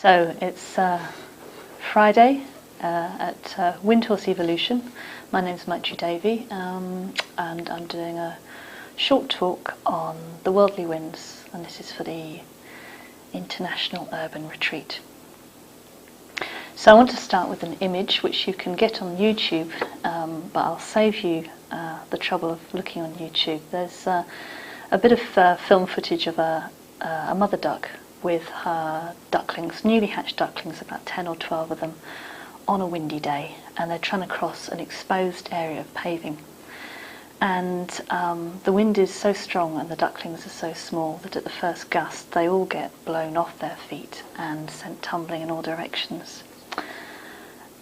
So it's Friday at Windhorse Evolution. My name's Maitridevi, and I'm doing a short talk on the worldly winds, and this is for the International Urban Retreat. So I want to start with an image which you can get on YouTube, but I'll save you the trouble of looking on YouTube. There's a bit of film footage of a mother duck with her ducklings, newly hatched ducklings, about 10 or 12 of them, on a windy day, and they're trying to cross an exposed area of paving. And the wind is so strong and the ducklings are so small that at the first gust they all get blown off their feet and sent tumbling in all directions.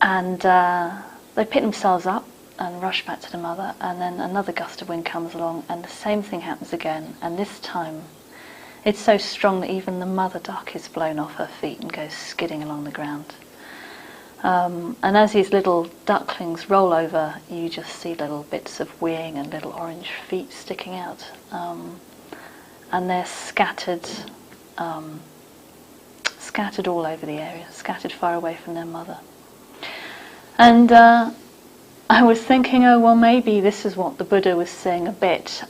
And they pick themselves up and rush back to the mother, and then another gust of wind comes along and the same thing happens again, and this time it's so strong that even the mother duck is blown off her feet and goes skidding along the ground. And as these little ducklings roll over, you just see little bits of wing and little orange feet sticking out, and they're scattered all over the area, scattered far away from their mother. And I was thinking, oh well, maybe this is what the Buddha was saying a bit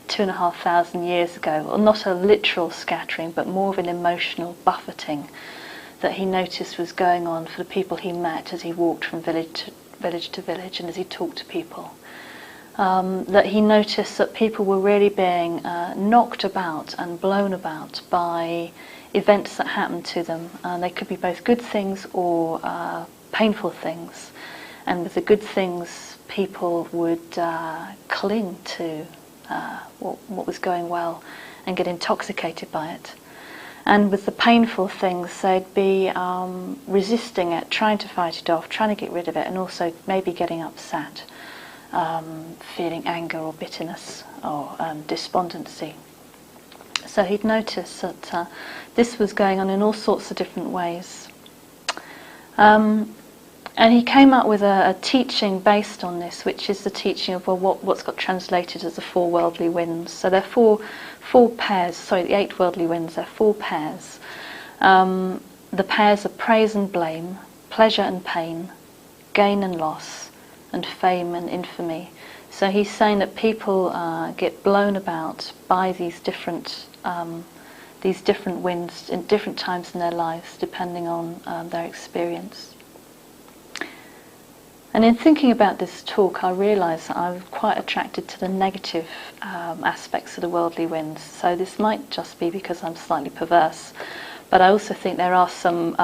2,500 years ago, or not a literal scattering, but more of an emotional buffeting that he noticed was going on for the people he met as he walked from village to village and as he talked to people. That he noticed that people were really being knocked about and blown about by events that happened to them. They could be both good things or painful things. And with the good things, people would cling to what was going well and get intoxicated by it. And with the painful things, they'd be resisting it, trying to fight it off, trying to get rid of it, and also maybe getting upset, feeling anger or bitterness or despondency. So he'd noticed that this was going on in all sorts of different ways. And he came up with a teaching based on this, which is the teaching of what's got translated as the four worldly winds. So there are four pairs, the 8 worldly winds, there are 4 pairs. The pairs are praise and blame, pleasure and pain, gain and loss, and fame and infamy. So he's saying that people get blown about by these different winds in different times in their lives, depending on their experience. And in thinking about this talk, I realised that I'm quite attracted to the negative aspects of the worldly winds. So this might just be because I'm slightly perverse, but I also think there are some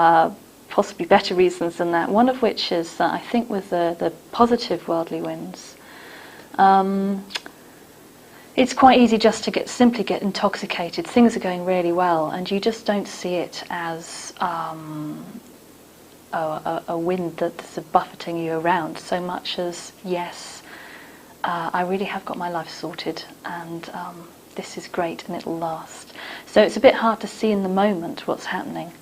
possibly better reasons than that. One of which is that I think with the positive worldly winds, it's quite easy just to simply get intoxicated. Things are going really well, and you just don't see it as a wind that's buffeting you around so much as, yes, I really have got my life sorted, and this is great and it'll last. So it's a bit hard to see in the moment what's happening.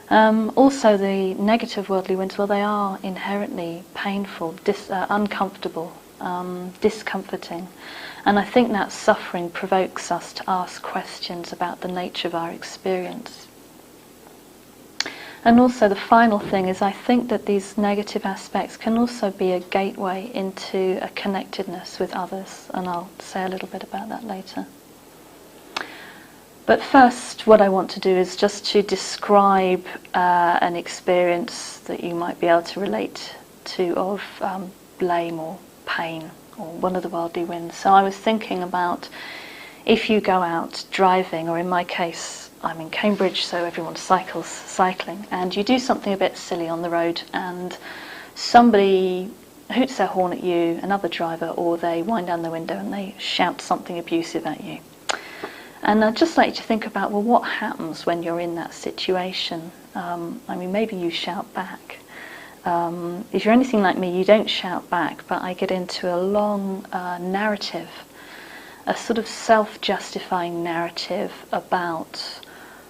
Also the negative worldly winds, well, they are inherently painful, uncomfortable, discomforting, and I think that suffering provokes us to ask questions about the nature of our experience. And also the final thing is, I think that these negative aspects can also be a gateway into a connectedness with others, and I'll say a little bit about that later. But first, what I want to do is just to describe an experience that you might be able to relate to of blame or pain, or one of the worldly winds. So I was thinking about if you go out driving, or in my case, I'm in Cambridge, so everyone cycling, and you do something a bit silly on the road, and somebody hoots their horn at you, another driver, or they wind down the window and they shout something abusive at you. And I'd just like you to think about, well, what happens when you're in that situation? Maybe you shout back. If you're anything like me, you don't shout back, but I get into a long narrative, a sort of self-justifying narrative about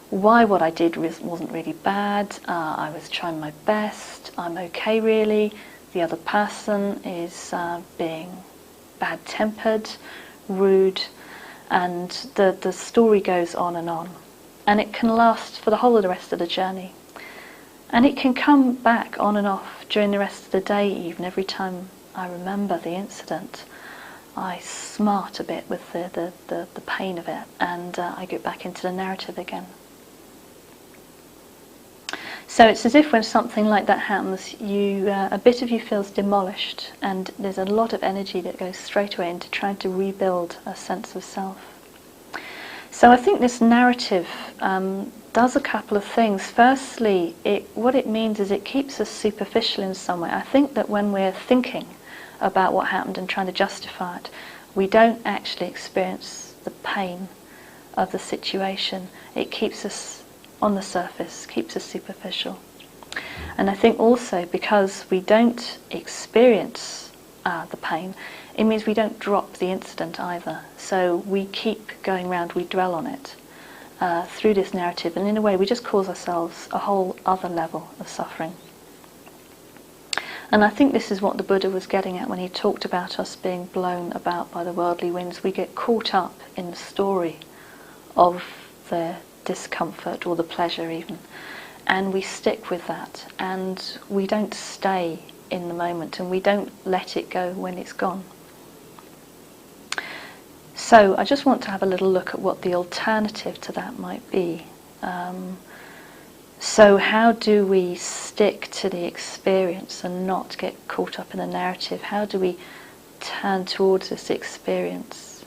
why what I did wasn't really bad, I was trying my best, I'm okay really, the other person is being bad-tempered, rude, and the story goes on and on. and it can last for the whole of the rest of the journey. And it can come back on and off during the rest of the day even. Every time I remember the incident, I smart a bit with the pain of it, and I get back into the narrative again. So it's as if when something like that happens, a bit of you feels demolished, and there's a lot of energy that goes straight away into trying to rebuild a sense of self. So I think this narrative does a couple of things. Firstly, what it means is it keeps us superficial in some way. I think that when we're thinking about what happened and trying to justify it, we don't actually experience the pain of the situation. It keeps us on the surface, keeps us superficial. And I think also because we don't experience the pain, it means we don't drop the incident either. So we keep going round, we dwell on it through this narrative, and in a way we just cause ourselves a whole other level of suffering. And I think this is what the Buddha was getting at when he talked about us being blown about by the worldly winds. We get caught up in the story of the discomfort or the pleasure even, and we stick with that, and we don't stay in the moment, and we don't let it go when it's gone. So I just want to have a little look at what the alternative to that might be. So how do we stick to the experience and not get caught up in the narrative? How do we turn towards this experience?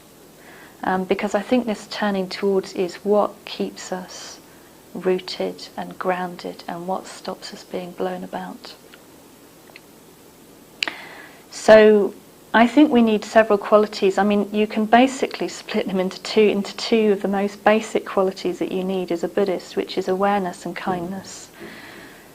Because I think this turning towards is what keeps us rooted and grounded, and what stops us being blown about. So I think we need several qualities. I mean, you can basically split them into two of the most basic qualities that you need as a Buddhist, which is awareness and kindness.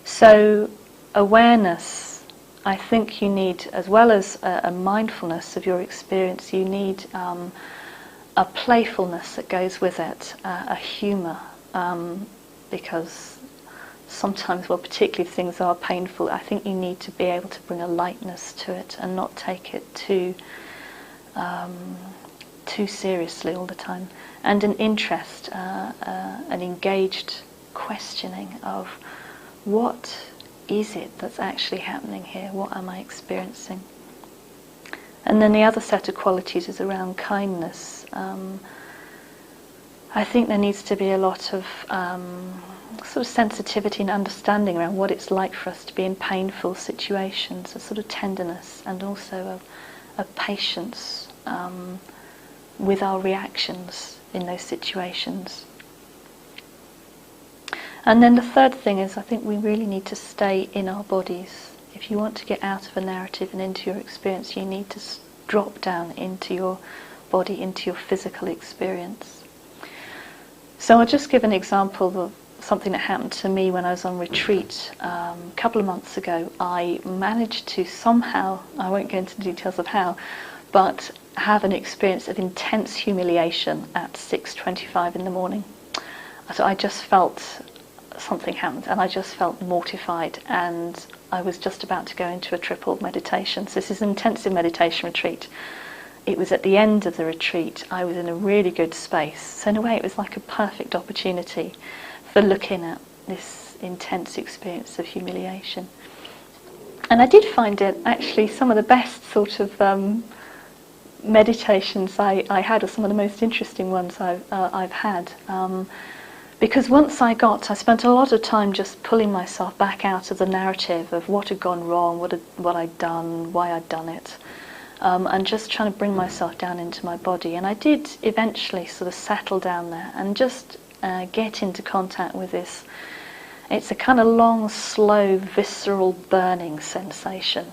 So awareness, I think you need, as well as a mindfulness of your experience, you need a playfulness that goes with it, a humour, because sometimes, well, particularly if things are painful, I think you need to be able to bring a lightness to it and not take it too seriously all the time, and an interest, an engaged questioning of what is it that's actually happening here, what am I experiencing? And then the other set of qualities is around kindness. I think there needs to be a lot of sort of sensitivity and understanding around what it's like for us to be in painful situations, a sort of tenderness, and also a patience with our reactions in those situations. And then the third thing is, I think we really need to stay in our bodies. If you want to get out of a narrative and into your experience, you need to drop down into your body, into your physical experience. So I'll just give an example of something that happened to me when I was on retreat a couple of months ago. I managed to somehow, I won't go into the details of how, but have an experience of intense humiliation at 6:25 in the morning. So I just felt something happened, and I just felt mortified, and I was just about to go into a triple meditation. So this is an intensive meditation retreat. It was at the end of the retreat. I was in a really good space. So in a way it was like a perfect opportunity for looking at this intense experience of humiliation. And I did find it actually some of the best sort of meditations I had, or some of the most interesting ones I've had. Because once I spent a lot of time just pulling myself back out of the narrative of what had gone wrong, what I'd done, why I'd done it, and just trying to bring myself down into my body. And I did eventually sort of settle down there and just get into contact with this. It's a kind of long, slow, visceral burning sensation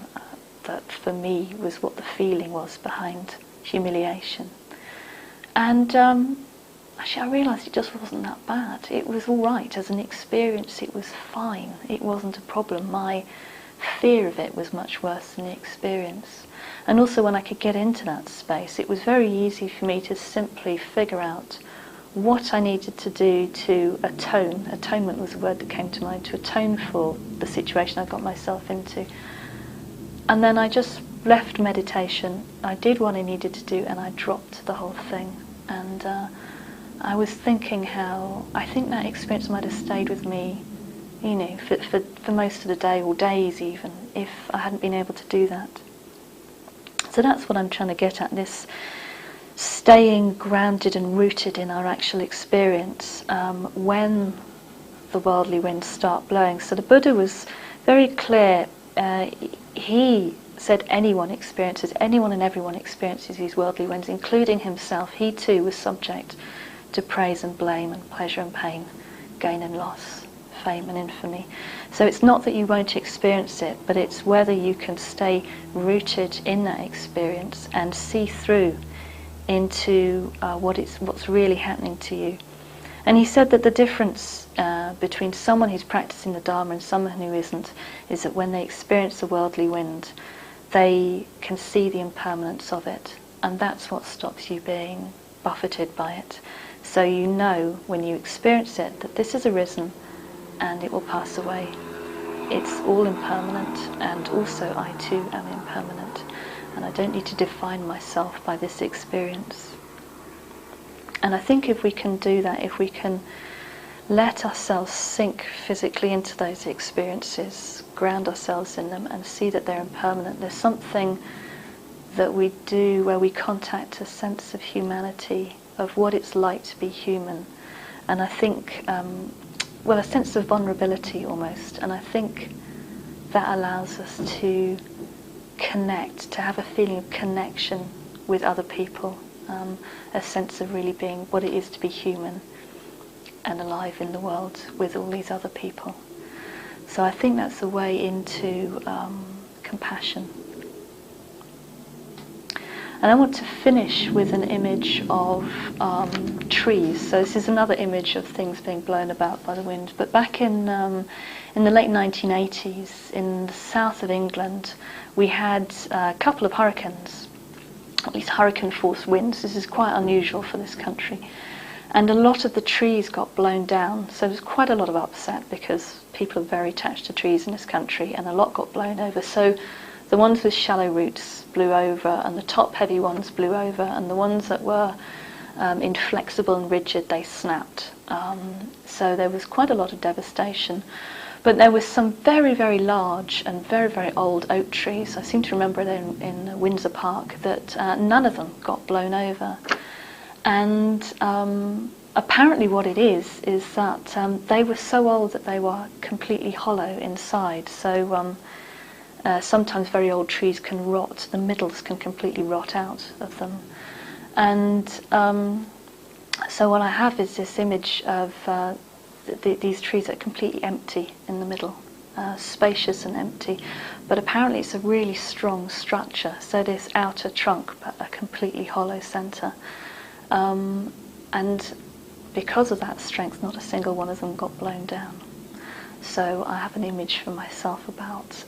that for me was what the feeling was behind humiliation. And actually, I realised it just wasn't that bad. It was all right as an experience. It was fine. It wasn't a problem. My fear of it was much worse than the experience. And also, when I could get into that space, it was very easy for me to simply figure out what I needed to do to atone. Atonement was the word that came to mind, to atone for the situation I got myself into. And then I just left meditation. I did what I needed to do, and I dropped the whole thing. And I was thinking how I think that experience might have stayed with me, you know, for most of the day, or days even, if I hadn't been able to do that. So that's what I'm trying to get at, this staying grounded and rooted in our actual experience when the worldly winds start blowing. So the Buddha was very clear. He said anyone and everyone experiences these worldly winds, including himself. He too was subject to praise and blame and pleasure and pain, gain and loss, fame and infamy. So it's not that you won't experience it, but it's whether you can stay rooted in that experience and see through into what's really happening to you. And he said that the difference between someone who's practicing the Dharma and someone who isn't is that when they experience the worldly wind, they can see the impermanence of it, and that's what stops you being buffeted by it. So you know when you experience it that this has arisen and it will pass away. It's all impermanent, and also I too am impermanent, and I don't need to define myself by this experience. And I think if we can do that, if we can let ourselves sink physically into those experiences, ground ourselves in them and see that they're impermanent, there's something that we do where we contact a sense of humanity, of what it's like to be human. And I think, a sense of vulnerability almost. And I think that allows us to connect, to have a feeling of connection with other people, a sense of really being what it is to be human and alive in the world with all these other people. So I think that's the way into compassion. And I want to finish with an image of trees. So this is another image of things being blown about by the wind. But back in the late 1980s, in the south of England, we had a couple of hurricanes, at least hurricane-force winds. This is quite unusual for this country. And a lot of the trees got blown down. So there was quite a lot of upset because people are very attached to trees in this country, and a lot got blown over. So the ones with shallow roots blew over, and the top-heavy ones blew over, and the ones that were inflexible and rigid, they snapped. So there was quite a lot of devastation. But there was some very, very large and very, very old oak trees. I seem to remember it in Windsor Park, that none of them got blown over. And apparently what it is that they were so old that they were completely hollow inside. So sometimes very old trees can rot, the middles can completely rot out of them. And so what I have is this image of these trees that are completely empty in the middle, spacious and empty. But apparently it's a really strong structure, so this outer trunk, but a completely hollow centre. And because of that strength, not a single one of them got blown down. So I have an image for myself about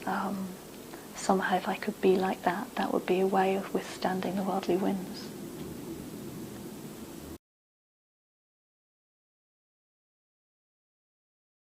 somehow if I could be like that, that would be a way of withstanding the worldly winds.